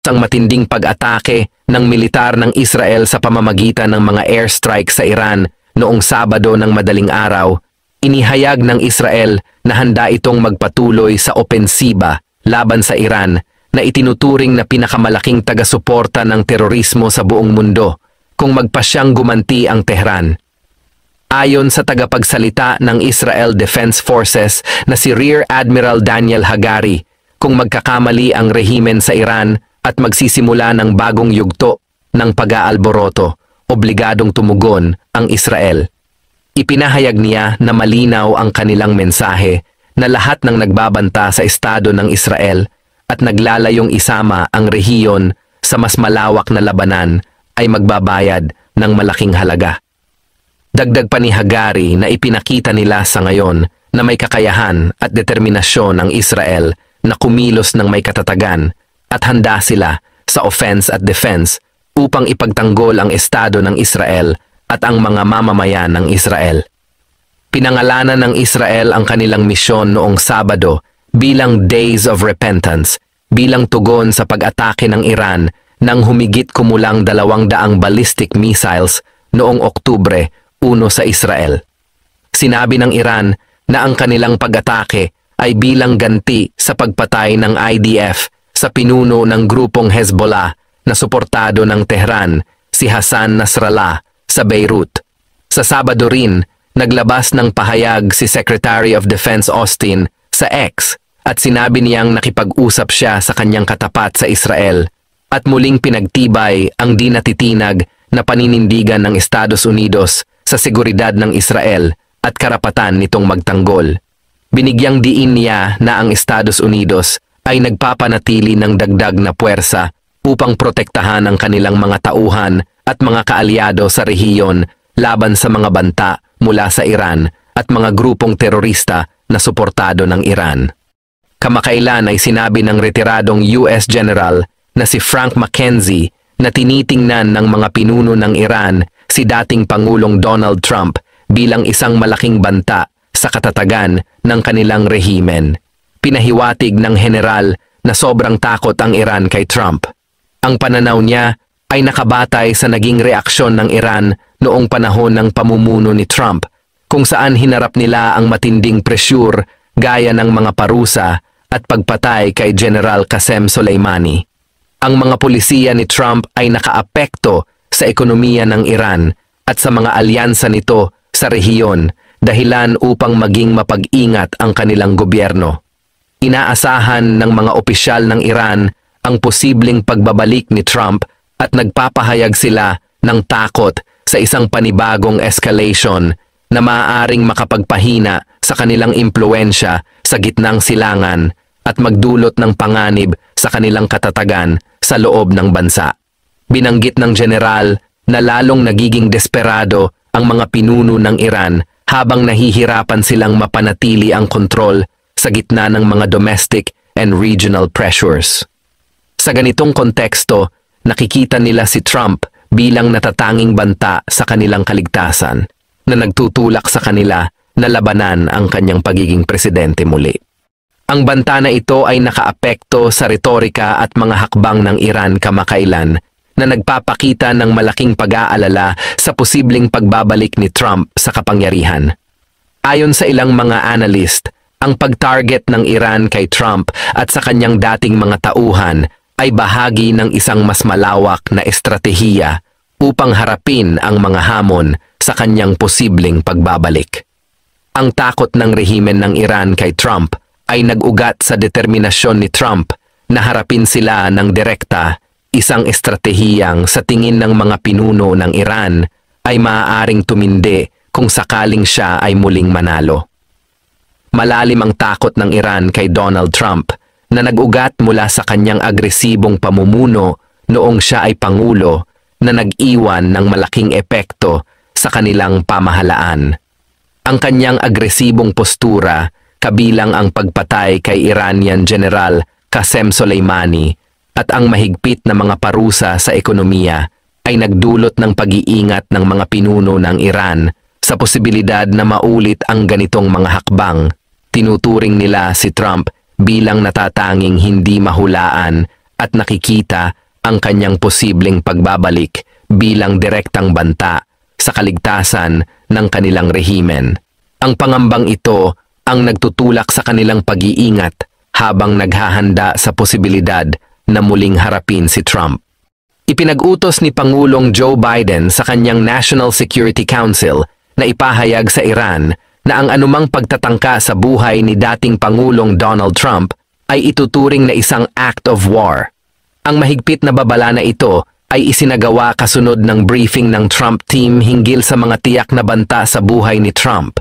Ang matinding pag-atake ng militar ng Israel sa pamamagitan ng mga airstrike sa Iran noong Sabado ng madaling araw, inihayag ng Israel na handa itong magpatuloy sa opensiba laban sa Iran na itinuturing na pinakamalaking taga-suporta ng terorismo sa buong mundo kung magpasyang gumanti ang Tehran. Ayon sa tagapagsalita ng Israel Defense Forces na si Rear Admiral Daniel Hagari, kung magkakamali ang rehimen sa Iran at magsisimula ng bagong yugto ng pag-aalboroto, obligadong tumugon ang Israel. Ipinahayag niya na malinaw ang kanilang mensahe na lahat ng nagbabanta sa estado ng Israel at naglalayong isama ang rehiyon sa mas malawak na labanan ay magbabayad ng malaking halaga. Dagdag pa ni Hagari na ipinakita nila sa ngayon na may kakayahan at determinasyon ang Israel na kumilos ng may katatagan at handa sila sa offense at defense upang ipagtanggol ang estado ng Israel at ang mga mamamayan ng Israel. Pinangalanan ng Israel ang kanilang misyon noong Sabado bilang Days of Repentance, bilang tugon sa pag-atake ng Iran nang humigit kumulang 200 ballistic missiles noong Oktubre 1 sa Israel. Sinabi ng Iran na ang kanilang pag-atake ay bilang ganti sa pagpatay ng IDF sa pinuno ng grupong Hezbollah na suportado ng Tehran, si Hassan Nasrallah, sa Beirut. Sa Sabado rin, naglabas ng pahayag si Secretary of Defense Austin sa X at sinabi niyang nakipag-usap siya sa kanyang katapat sa Israel at muling pinagtibay ang di natitinag na paninindigan ng Estados Unidos sa seguridad ng Israel at karapatan nitong magtanggol. Binigyang diin niya na ang Estados Unidos ay nagpapanatili ng dagdag na puwersa upang protektahan ang kanilang mga tauhan at mga kaalyado sa rehiyon laban sa mga banta mula sa Iran at mga grupong terorista na suportado ng Iran. Kamakailan ay sinabi ng retiradong US General na si Frank McKenzie na tinitingnan ng mga pinuno ng Iran si dating Pangulong Donald Trump bilang isang malaking banta sa katatagan ng kanilang rehimen. Pinahiwatig ng general na sobrang takot ang Iran kay Trump. Ang pananaw niya ay nakabatay sa naging reaksyon ng Iran noong panahon ng pamumuno ni Trump, kung saan hinarap nila ang matinding presyur gaya ng mga parusa at pagpatay kay General Qasem Soleimani. Ang mga pulisiya ni Trump ay nakaapekto sa ekonomiya ng Iran at sa mga alyansa nito sa rehiyon, dahilan upang maging mapag-ingat ang kanilang gobyerno. Inaasahan ng mga opisyal ng Iran ang posibleng pagbabalik ni Trump at nagpapahayag sila ng takot sa isang panibagong escalation na maaaring makapagpahina sa kanilang impluensya sa gitnang silangan at magdulot ng panganib sa kanilang katatagan sa loob ng bansa. Binanggit ng general na lalong nagiging desperado ang mga pinuno ng Iran habang nahihirapan silang mapanatili ang kontrol sa gitna ng mga domestic and regional pressures. Sa ganitong konteksto, nakikita nila si Trump bilang natatanging banta sa kanilang kaligtasan na nagtutulak sa kanila na labanan ang kanyang pagiging presidente muli. Ang banta na ito ay nakaapekto sa retorika at mga hakbang ng Iran kamakailan na nagpapakita ng malaking pag-aalala sa posibleng pagbabalik ni Trump sa kapangyarihan. Ayon sa ilang mga analyst, ang pag-target ng Iran kay Trump at sa kanyang dating mga tauhan ay bahagi ng isang mas malawak na estratehiya upang harapin ang mga hamon sa kanyang posibleng pagbabalik. Ang takot ng rehimen ng Iran kay Trump ay nag-ugat sa determinasyon ni Trump na harapin sila ng direkta, isang estratehiyang sa tingin ng mga pinuno ng Iran ay maaaring tumindi kung sakaling siya ay muling manalo. Malalim ang takot ng Iran kay Donald Trump na nag-ugat mula sa kanyang agresibong pamumuno noong siya ay pangulo na nag-iwan ng malaking epekto sa kanilang pamahalaan. Ang kanyang agresibong postura, kabilang ang pagpatay kay Iranian General Qasem Soleimani at ang mahigpit na mga parusa sa ekonomiya, ay nagdulot ng pag-iingat ng mga pinuno ng Iran sa posibilidad na maulit ang ganitong mga hakbang. Tinuturing nila si Trump bilang natatanging hindi mahulaan at nakikita ang kanyang posibleng pagbabalik bilang direktang banta sa kaligtasan ng kanilang rehimen. Ang pangambang ito ang nagtutulak sa kanilang pag-iingat habang naghahanda sa posibilidad na muling harapin si Trump. Ipinag-utos ni Pangulong Joe Biden sa kanyang National Security Council na ipahayag sa Iran na ang anumang pagtatangka sa buhay ni dating Pangulong Donald Trump ay ituturing na isang act of war. Ang mahigpit na babala na ito ay isinagawa kasunod ng briefing ng Trump team hinggil sa mga tiyak na banta sa buhay ni Trump.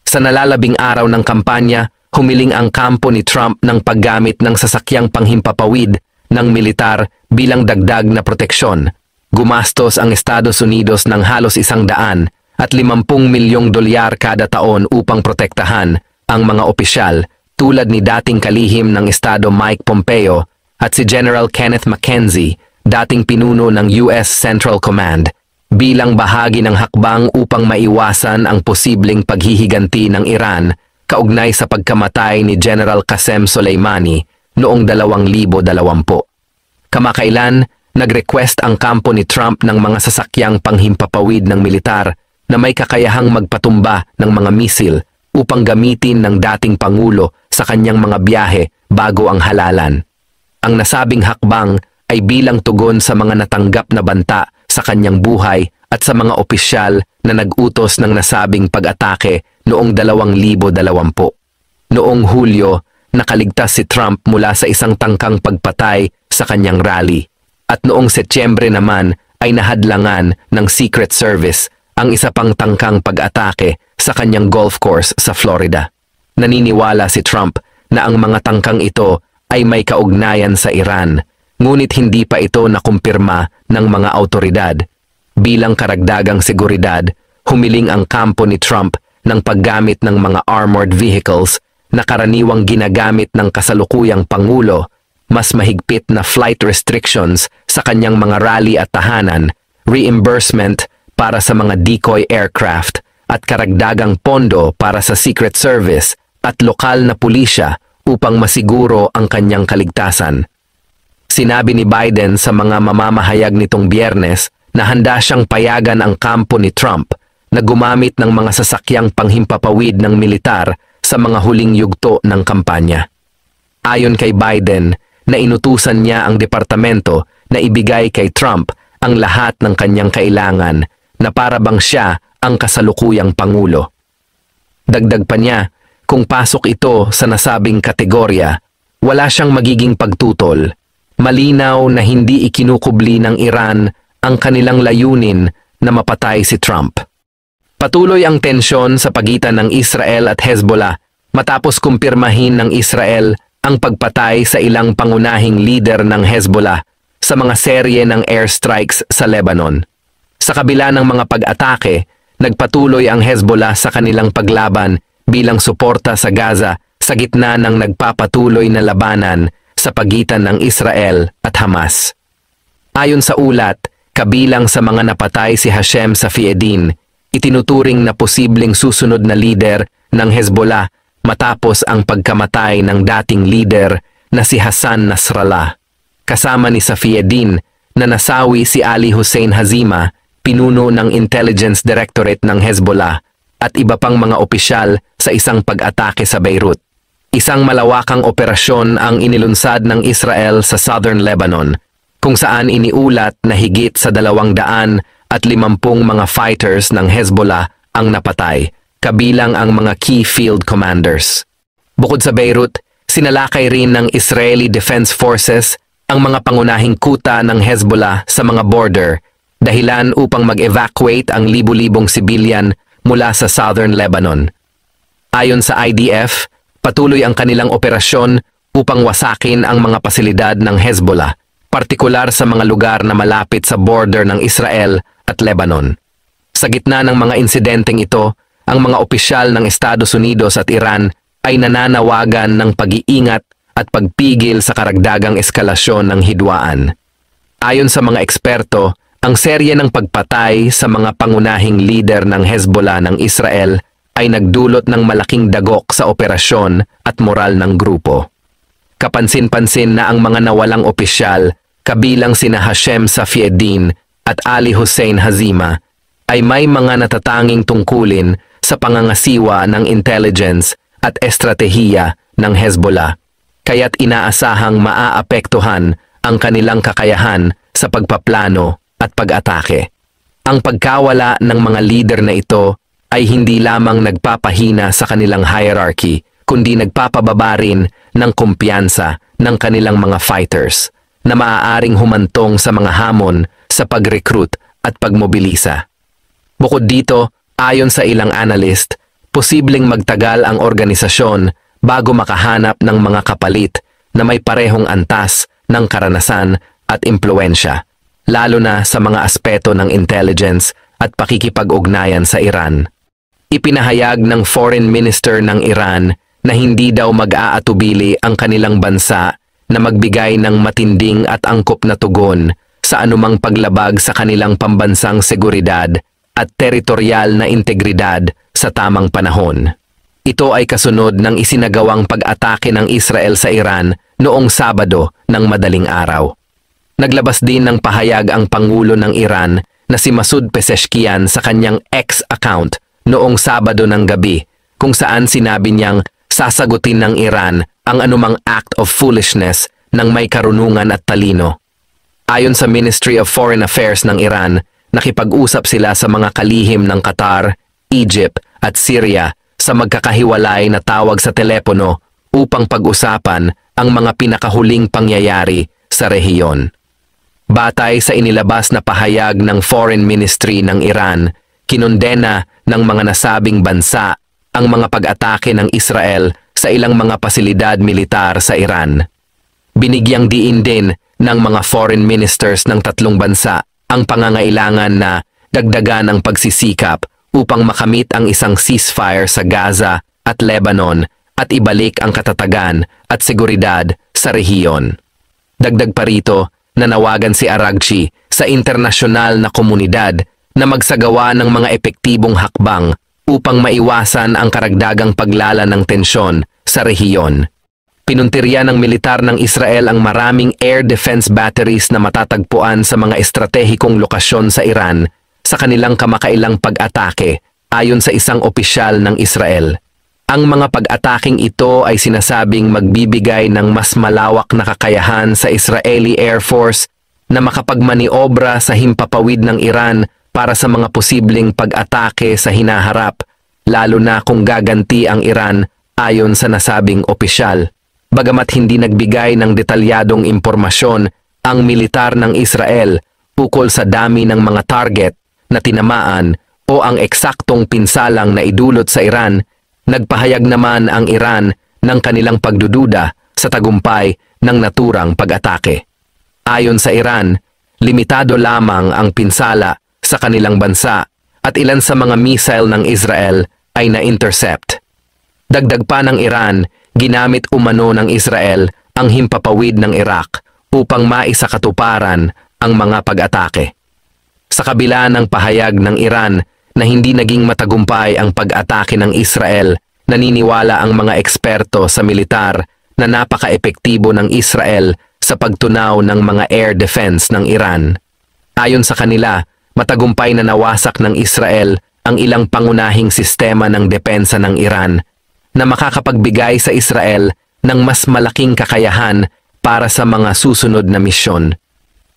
Sa nalalabing araw ng kampanya, humiling ang kampo ni Trump ng paggamit ng sasakyang panghimpapawid ng militar bilang dagdag na proteksyon. Gumastos ang Estados Unidos ng halos $150 milyong kada taon upang protektahan ang mga opisyal tulad ni dating kalihim ng Estado Mike Pompeo at si General Kenneth McKenzie, dating pinuno ng US Central Command, bilang bahagi ng hakbang upang maiwasan ang posibleng paghihiganti ng Iran kaugnay sa pagkamatay ni General Qasem Soleimani noong 2020. Kamakailan, nag-request ang kampo ni Trump ng mga sasakyang panghimpapawid ng militar na may kakayahang magpatumba ng mga misil upang gamitin ng dating Pangulo sa kanyang mga biyahe bago ang halalan. Ang nasabing hakbang ay bilang tugon sa mga natanggap na banta sa kanyang buhay at sa mga opisyal na nag-utos ng nasabing pag-atake noong 2020. Noong Hulyo, nakaligtas si Trump mula sa isang tangkang pagpatay sa kanyang rally. At noong Setyembre naman ay nahadlangan ng Secret Service ang isa pang tangkang pag-atake sa kanyang golf course sa Florida. Naniniwala si Trump na ang mga tangkang ito ay may kaugnayan sa Iran, ngunit hindi pa ito nakumpirma ng mga autoridad. Bilang karagdagang seguridad, humiling ang kampo ni Trump ng paggamit ng mga armored vehicles na karaniwang ginagamit ng kasalukuyang Pangulo, mas mahigpit na flight restrictions sa kanyang mga rally at tahanan, reimbursement para sa mga decoy aircraft at karagdagang pondo para sa Secret Service at lokal na pulisya upang masiguro ang kanyang kaligtasan. Sinabi ni Biden sa mga mamamahayag nitong Biyernes na handa siyang payagan ang kampo ni Trump na gumamit ng mga sasakyang panghimpapawid ng militar sa mga huling yugto ng kampanya. Ayon kay Biden, na inutusan niya ang departamento na ibigay kay Trump ang lahat ng kanyang kailangan na para bang siya ang kasalukuyang Pangulo. Dagdag pa niya, kung pasok ito sa nasabing kategorya, wala siyang magiging pagtutol. Malinaw na hindi ikinukubli ng Iran ang kanilang layunin na mapatay si Trump. Patuloy ang tensyon sa pagitan ng Israel at Hezbollah matapos kumpirmahin ng Israel ang pagpatay sa ilang pangunahing lider ng Hezbollah sa mga serye ng airstrikes sa Lebanon. Sa kabila ng mga pag-atake, nagpatuloy ang Hezbollah sa kanilang paglaban bilang suporta sa Gaza sa gitna ng nagpapatuloy na labanan sa pagitan ng Israel at Hamas. Ayon sa ulat, kabilang sa mga napatay si Hashem Safieddin, itinuturing na posibleng susunod na lider ng Hezbollah matapos ang pagkamatay ng dating lider na si Hassan Nasrallah. Kasama ni Safieddin na nasawi si Ali Hussein Hazima, pinuno ng Intelligence Directorate ng Hezbollah, at iba pang mga opisyal sa isang pag-atake sa Beirut. Isang malawakang operasyon ang inilunsad ng Israel sa Southern Lebanon, kung saan iniulat na higit sa 250 mga fighters ng Hezbollah ang napatay, kabilang ang mga key field commanders. Bukod sa Beirut, sinalakay rin ng Israeli Defense Forces ang mga pangunahing kuta ng Hezbollah sa mga border, dahilan upang mag-evacuate ang libu-libong sibilyan mula sa Southern Lebanon. Ayon sa IDF, patuloy ang kanilang operasyon upang wasakin ang mga pasilidad ng Hezbollah, partikular sa mga lugar na malapit sa border ng Israel at Lebanon. Sa gitna ng mga insidenteng ito, ang mga opisyal ng Estados Unidos at Iran ay nananawagan ng pag-iingat at pagpigil sa karagdagang eskalasyon ng hidwaan. Ayon sa mga eksperto, ang serye ng pagpatay sa mga pangunahing lider ng Hezbollah ng Israel ay nagdulot ng malaking dagok sa operasyon at moral ng grupo. Kapansin-pansin na ang mga nawalang opisyal, kabilang sina Hashem Safieddin at Ali Hussein Hazima, ay may mga natatanging tungkulin sa pangangasiwa ng intelligence at estratehiya ng Hezbollah, kaya't inaasahang maaapektuhan ang kanilang kakayahan sa pagpaplano at pag-atake. Ang pagkawala ng mga leader na ito ay hindi lamang nagpapahina sa kanilang hierarchy, kundi nagpapababa rin ng kumpiyansa ng kanilang mga fighters na maaaring humantong sa mga hamon sa pag-recruit at pagmobilisa. Bukod dito, ayon sa ilang analyst, posibleng magtagal ang organisasyon bago makahanap ng mga kapalit na may parehong antas ng karanasan at impluensya, lalo na sa mga aspeto ng intelligence at pakikipag-ugnayan sa Iran. Ipinahayag ng Foreign Minister ng Iran na hindi daw mag-aatubili ang kanilang bansa na magbigay ng matinding at angkop na tugon sa anumang paglabag sa kanilang pambansang seguridad at teritorial na integridad sa tamang panahon. Ito ay kasunod ng isinagawang pag-atake ng Israel sa Iran noong Sabado ng madaling araw. Naglabas din ng pahayag ang Pangulo ng Iran na si Masoud Pezeshkian sa kanyang X account noong Sabado ng gabi, kung saan sinabi niyang sasagutin ng Iran ang anumang act of foolishness ng may karunungan at talino. Ayon sa Ministry of Foreign Affairs ng Iran, nakipag-usap sila sa mga kalihim ng Qatar, Egypt at Syria sa magkakahiwalay na tawag sa telepono upang pag-usapan ang mga pinakahuling pangyayari sa rehiyon. Batay sa inilabas na pahayag ng Foreign Ministry ng Iran, kinondena ng mga nasabing bansa ang mga pag-atake ng Israel sa ilang mga pasilidad militar sa Iran. Binigyang diin din ng mga foreign ministers ng tatlong bansa ang pangangailangan na dagdagan ang pagsisikap upang makamit ang isang ceasefire sa Gaza at Lebanon at ibalik ang katatagan at seguridad sa rehiyon. Dagdag pa rito, nanawagan si Araghchi sa internasyonal na komunidad na magsagawa ng mga epektibong hakbang upang maiwasan ang karagdagang paglala ng tensyon sa rehiyon. Pinuntirya ng militar ng Israel ang maraming air defense batteries na matatagpuan sa mga estratehikong lokasyon sa Iran sa kanilang kamakailang pag-atake, ayon sa isang opisyal ng Israel. Ang mga pag-ataking ito ay sinasabing magbibigay ng mas malawak na kakayahan sa Israeli Air Force na makapagmaniobra sa himpapawid ng Iran para sa mga posibleng pag-atake sa hinaharap, lalo na kung gaganti ang Iran ayon sa nasabing opisyal. Bagamat hindi nagbigay ng detalyadong impormasyon ang militar ng Israel ukol sa dami ng mga target na tinamaan o ang eksaktong pinsalang na idulot sa Iran, nagpahayag naman ang Iran ng kanilang pagdududa sa tagumpay ng naturang pag-atake. Ayon sa Iran, limitado lamang ang pinsala sa kanilang bansa at ilan sa mga missile ng Israel ay na-intercept. Dagdag pa ng Iran, ginamit umano ng Israel ang himpapawid ng Iraq upang maisakatuparan ang mga pag-atake. Sa kabila ng pahayag ng Iran na hindi naging matagumpay ang pag-atake ng Israel, naniniwala ang mga eksperto sa militar na napaka-epektibo ng Israel sa pagtunaw ng mga air defense ng Iran. Ayon sa kanila, matagumpay na nawasak ng Israel ang ilang pangunahing sistema ng depensa ng Iran na makakapagbigay sa Israel ng mas malaking kakayahan para sa mga susunod na misyon.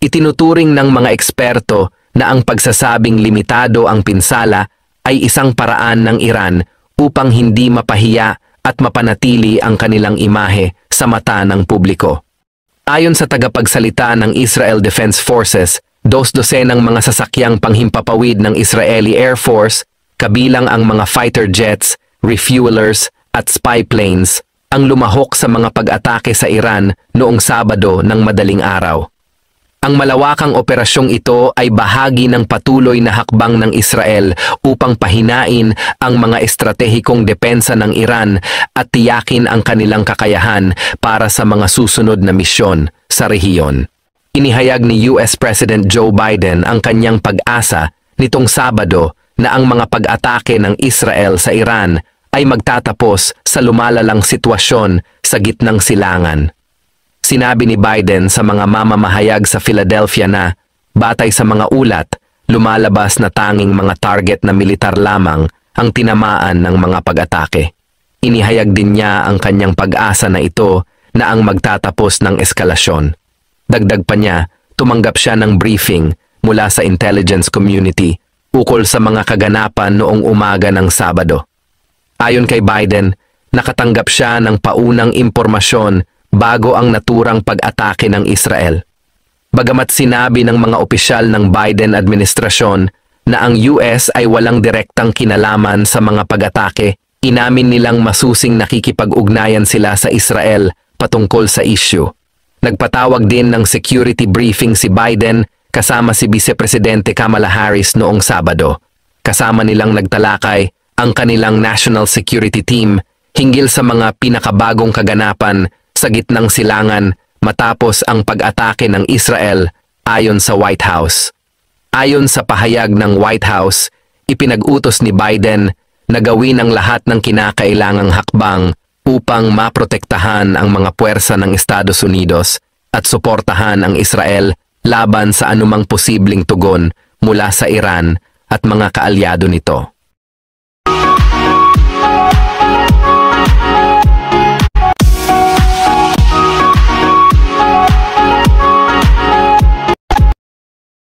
Itinuturing ng mga eksperto na ang pagsasabing limitado ang pinsala ay isang paraan ng Iran upang hindi mapahiya at mapanatili ang kanilang imahe sa mata ng publiko. Ayon sa tagapagsalita ng Israel Defense Forces, 2 ng mga sasakyang panghimpapawid ng Israeli Air Force, kabilang ang mga fighter jets, refuelers at spy planes, ang lumahok sa mga pag-atake sa Iran noong Sabado ng madaling araw. Ang malawakang operasyong ito ay bahagi ng patuloy na hakbang ng Israel upang pahinain ang mga estratehikong depensa ng Iran at tiyakin ang kanilang kakayahan para sa mga susunod na misyon sa rehiyon. Inihayag ni US President Joe Biden ang kanyang pag-asa nitong Sabado na ang mga pag-atake ng Israel sa Iran ay magtatapos sa lumalalang sitwasyon sa gitnang silangan. Sinabi ni Biden sa mga mamamahayag sa Philadelphia na, batay sa mga ulat, lumalabas na tanging mga target na militar lamang ang tinamaan ng mga pag-atake. Inihayag din niya ang kanyang pag-asa na ito na ang magtatapos ng eskalasyon. Dagdag pa niya, tumanggap siya ng briefing mula sa intelligence community ukol sa mga kaganapan noong umaga ng Sabado. Ayon kay Biden, nakatanggap siya ng paunang impormasyon bago ang naturang pag-atake ng Israel. Bagamat sinabi ng mga opisyal ng Biden administrasyon na ang US ay walang direktang kinalaman sa mga pag-atake, inamin nilang masusing nakikipag-ugnayan sila sa Israel patungkol sa issue. Nagpatawag din ng security briefing si Biden kasama si Vice Presidente Kamala Harris noong Sabado. Kasama nilang nagtalakay ang kanilang national security team hinggil sa mga pinakabagong kaganapan sa gitnang silangan matapos ang pag-atake ng Israel ayon sa White House. Ayon sa pahayag ng White House, ipinag-utos ni Biden na gawin ang lahat ng kinakailangang hakbang upang maprotektahan ang mga puwersa ng Estados Unidos at suportahan ang Israel laban sa anumang posibleng tugon mula sa Iran at mga kaalyado nito.